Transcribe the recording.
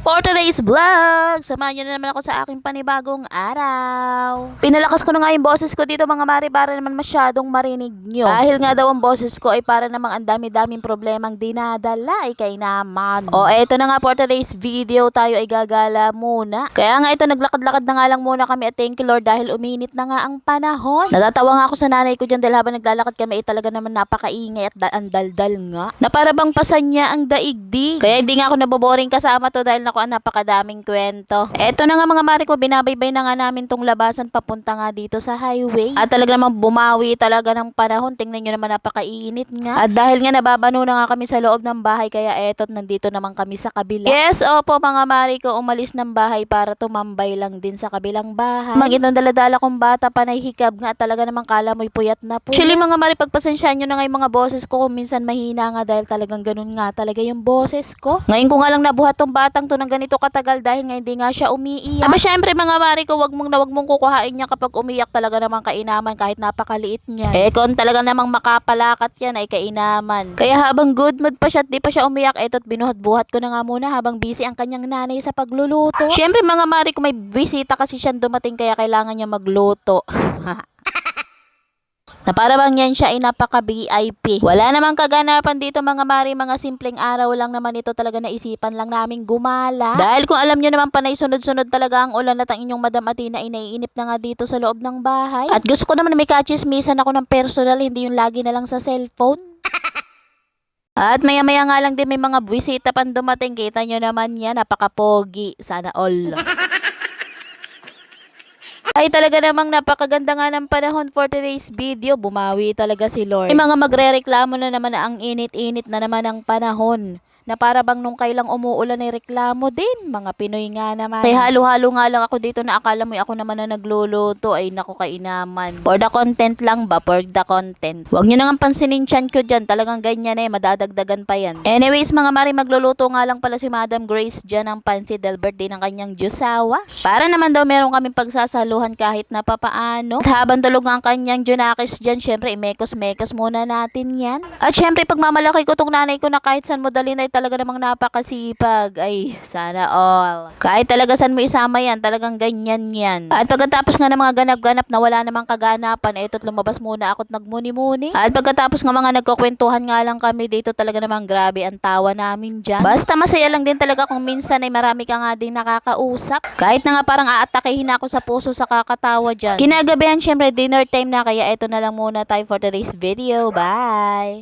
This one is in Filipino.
For today's vlog, samahan nyo na naman ako sa aking panibagong araw. Pinalakas ko na nga yung boses ko dito mga mare para naman masyadong marinig nyo. Dahil nga daw ang boses ko ay para namang ang dami-daming problemang dinadala ay kay naman. O eto na nga for today's video, tayo ay gagala muna. Kaya nga ito naglakad-lakad na nga lang muna kami at thank you Lord dahil uminit na nga ang panahon. Natatawa nga ako sa nanay ko dyan dahil habang naglalakad kami ay talaga naman napakaingay at ang daldal nga. Na para bang pasan niya ang daigdig. Kaya hindi nga ako naboboring kasama to dahil naku, napakadaming kwento. Eto na nga mga mare ko, binabaybay na nga namin tong labasan papunta nga dito sa highway. At talaga namang bumawi talaga ng panahon. Tingnan nyo naman napakainit nga. At dahil nga nababano na nga kami sa loob ng bahay, kaya eto nandito naman kami sa kabila. Yes, opo mga mare ko, umalis ng bahay para tumambay lang din sa kabilang bahay. Mag itong daladala kong bata panay hikab nga, talaga namang kala mo'y puyat na po. Actually mga mare, pagpasensyaan nyo na nga yung mga boses ko kung minsan mahina nga dahil talagang ganun nga talaga yung boses ko. Ngayon ko nga lang nabuhat tong batang to ng ganito katagal dahil nga hindi nga siya umiiyak. Aba syempre mga mare ko, wag mong kukuhain niya kapag umiyak, talaga namang kainaman kahit napakaliit niya. Kung talaga namang makapalakat yan ay kainaman. Kaya habang good mood pa siya at di pa siya umiyak, eto't binuhat-buhat ko na nga muna habang busy ang kanyang nanay sa pagluluto. Syempre mga mare ko, may bisita kasi siyang dumating kaya kailangan niya magluto. Na para bang yan siya ay napaka-VIP. Wala namang kaganapan dito mga mare, mga simpleng araw lang naman ito, talaga naisipan lang namin gumala. Dahil kung alam nyo naman panay sunod-sunod talaga ang ulan at ang inyong Madam Athena ay naiinip na nga dito sa loob ng bahay. At gusto ko naman na may kachismisan ako ng personal, hindi yung lagi na lang sa cellphone. At maya-maya nga lang din may mga buwisita pang dumating, kita nyo naman yan, napaka-pogi, sana all. Ay talaga namang napakaganda nga ng panahon for today's video. Bumawi talaga si Lord. May mga magrereklamo na naman na ang init-init na naman ang panahon. Na para bang nung kailang umuulan ay reklamo din. Mga Pinoy nga naman. Kaya halo-halo nga lang ako dito na akala mo ako naman na nagluluto. Ay naku, kainaman. For the content lang ba? For the content. Huwag nyo nang pansinin chan ko dyan. Talagang ganyan madadagdagan pa yan. Anyways mga mari, magluluto nga lang pala si Madam Grace dyan ng pansit dahil birthday ng kanyang Diyosawa. Para naman daw meron kaming pagsasaluhan kahit na papaano. At habang tulog nga ang kanyang Junakis dyan, syempre imekos-mekos muna natin yan. At syempre pagmamalaki ko tong nanay ko na kahit saan mo dalhin ay talaga namang napakasipag. Ay, sana all. Kahit talaga saan mo isama yan, talagang ganyan yan. At pagkatapos nga ng mga ganap-ganap na wala namang kaganapan, ito't lumabas muna ako't nagmuni-muni. At pagkatapos nga mga nagkukwentuhan nga lang kami dito, talaga namang grabe ang tawa namin dyan. Basta masaya lang din talaga kung minsan ay marami ka nga din nakakausap. Kahit na nga parang aatakihin ako sa puso sa kakatawa dyan. Kinagabihan syempre dinner time na, kaya ito na lang muna tayo for today's video. Bye!